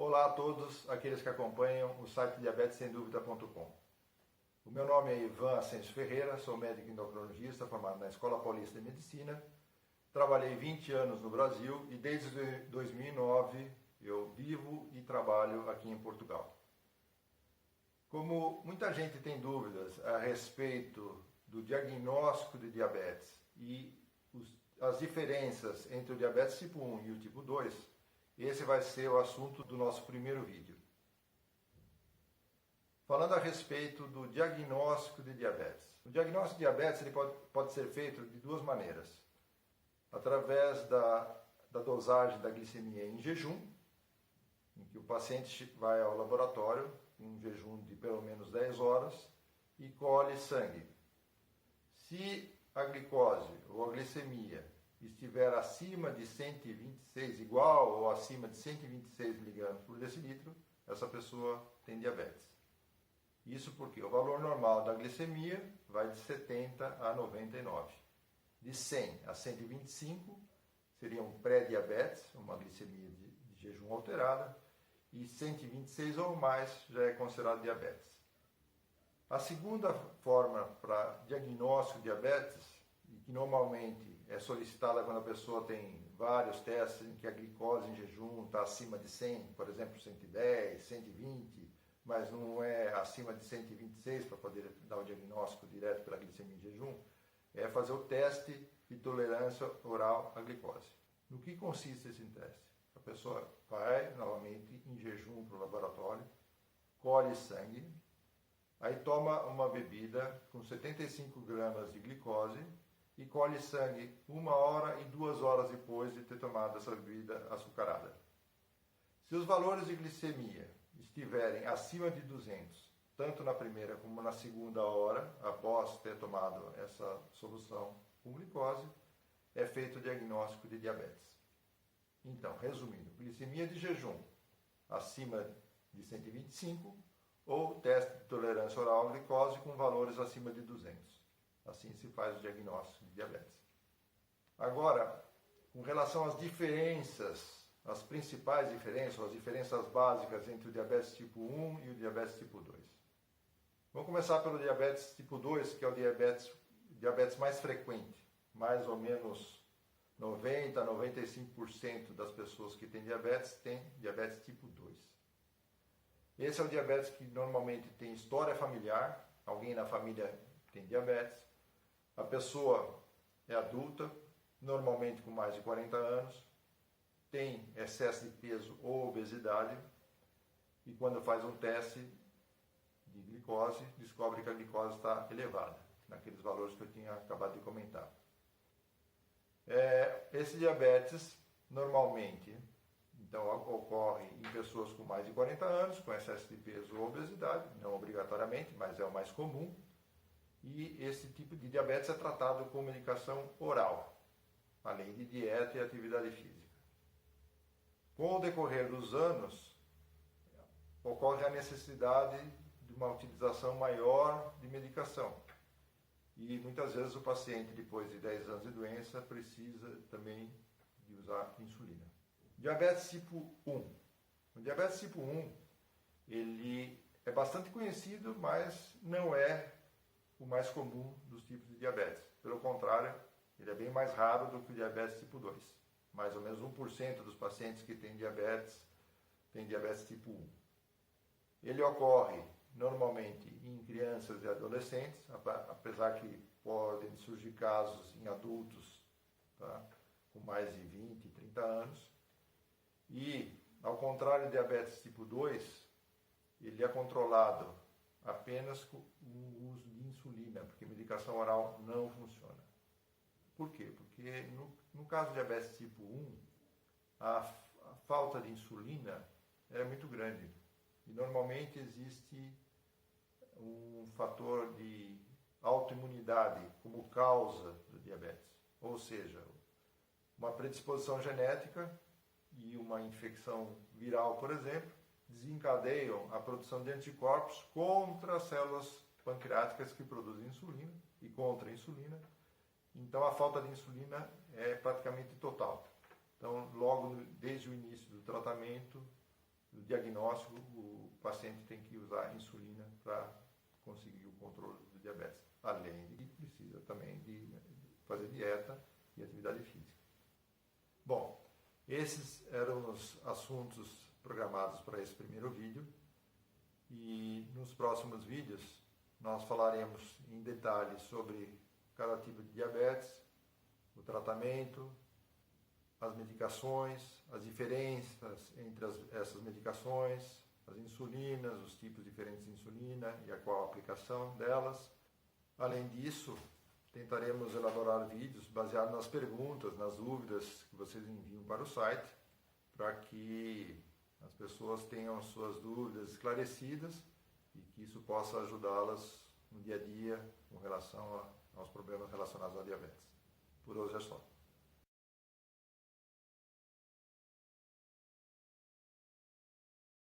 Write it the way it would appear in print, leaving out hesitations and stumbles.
Olá a todos aqueles que acompanham o site diabetessemduvida.com. O meu nome é Ivan Ascencio Ferreira, sou médico endocrinologista formado na Escola Paulista de Medicina. Trabalhei 20 anos no Brasil e desde 2009 eu vivo e trabalho aqui em Portugal. Como muita gente tem dúvidas a respeito do diagnóstico de diabetes e as diferenças entre o diabetes tipo 1 e o tipo 2, esse vai ser o assunto do nosso primeiro vídeo. Falando a respeito do diagnóstico de diabetes. O diagnóstico de diabetes ele pode ser feito de duas maneiras. Através da dosagem da glicemia em jejum, em que o paciente vai ao laboratório, em um jejum de pelo menos 10 horas, e colhe sangue. Se a glicose ou a glicemia estiver acima de 126, igual ou acima de 126 mg por decilitro, essa pessoa tem diabetes. Isso porque o valor normal da glicemia vai de 70 a 99. De 100 a 125 seria um pré-diabetes, uma glicemia de jejum alterada, e 126 ou mais já é considerado diabetes. A segunda forma para diagnóstico de diabetes, e que normalmente é solicitada quando a pessoa tem vários testes em que a glicose em jejum está acima de 100, por exemplo, 110, 120, mas não é acima de 126 para poder dar o diagnóstico direto pela glicemia em jejum, é fazer o teste de tolerância oral à glicose. No que consiste esse teste? A pessoa vai novamente em jejum para o laboratório, colhe sangue, aí toma uma bebida com 75 gramas de glicose e colhe sangue 1 hora e 2 horas depois de ter tomado essa bebida açucarada. Se os valores de glicemia estiverem acima de 200, tanto na primeira como na segunda hora, após ter tomado essa solução com glicose, é feito o diagnóstico de diabetes. Então, resumindo, glicemia de jejum acima de 125 ou teste de tolerância oral à glicose com valores acima de 200. Assim se faz o diagnóstico de diabetes. Agora, com relação às diferenças, as principais diferenças, ou as diferenças básicas entre o diabetes tipo 1 e o diabetes tipo 2. Vamos começar pelo diabetes tipo 2, que é o diabetes mais frequente. Mais ou menos 90% a 95% das pessoas que têm diabetes tipo 2. Esse é o diabetes que normalmente tem história familiar, alguém na família tem diabetes, a pessoa é adulta, normalmente com mais de 40 anos, tem excesso de peso ou obesidade, e quando faz um teste de glicose, descobre que a glicose está elevada, naqueles valores que eu tinha acabado de comentar. Esse diabetes, normalmente, então, ocorre em pessoas com mais de 40 anos, com excesso de peso ou obesidade, não obrigatoriamente, mas é o mais comum. E esse tipo de diabetes é tratado com medicação oral, além de dieta e atividade física. Com o decorrer dos anos, ocorre a necessidade de uma utilização maior de medicação. E muitas vezes o paciente, depois de 10 anos de doença, precisa também de usar insulina. Diabetes tipo 1. O diabetes tipo 1, ele é bastante conhecido, mas não é o mais comum dos tipos de diabetes. Pelo contrário, ele é bem mais raro do que o diabetes tipo 2. Mais ou menos 1% dos pacientes que têm diabetes tipo 1. Ele ocorre normalmente em crianças e adolescentes, apesar que podem surgir casos em adultos, tá, com mais de 20, 30 anos. E, ao contrário do diabetes tipo 2, ele é controlado apenas com o uso de insulina, porque medicação oral não funciona. Por quê? Porque no caso do diabetes tipo 1, a falta de insulina é muito grande. E normalmente existe um fator de autoimunidade como causa do diabetes. Ou seja, uma predisposição genética e uma infecção viral, por exemplo, desencadeiam a produção de anticorpos contra as células pancreáticas que produzem insulina e contra a insulina. Então a falta de insulina é praticamente total. Então, logo desde o início do tratamento, do diagnóstico, o paciente tem que usar insulina para conseguir o controle do diabetes. Além de que precisa também de fazer dieta e atividade física. Bom, esses eram os assuntos programados para esse primeiro vídeo. E nos próximos vídeos nós falaremos em detalhes sobre cada tipo de diabetes, o tratamento, as medicações, as diferenças entre essas medicações, as insulinas, os tipos diferentes de insulina e a qual a aplicação delas. Além disso, tentaremos elaborar vídeos baseados nas perguntas, nas dúvidas que vocês enviam para o site, para que as pessoas tenham suas dúvidas esclarecidas e que isso possa ajudá-las no dia a dia com relação aos problemas relacionados à diabetes. Por hoje é só.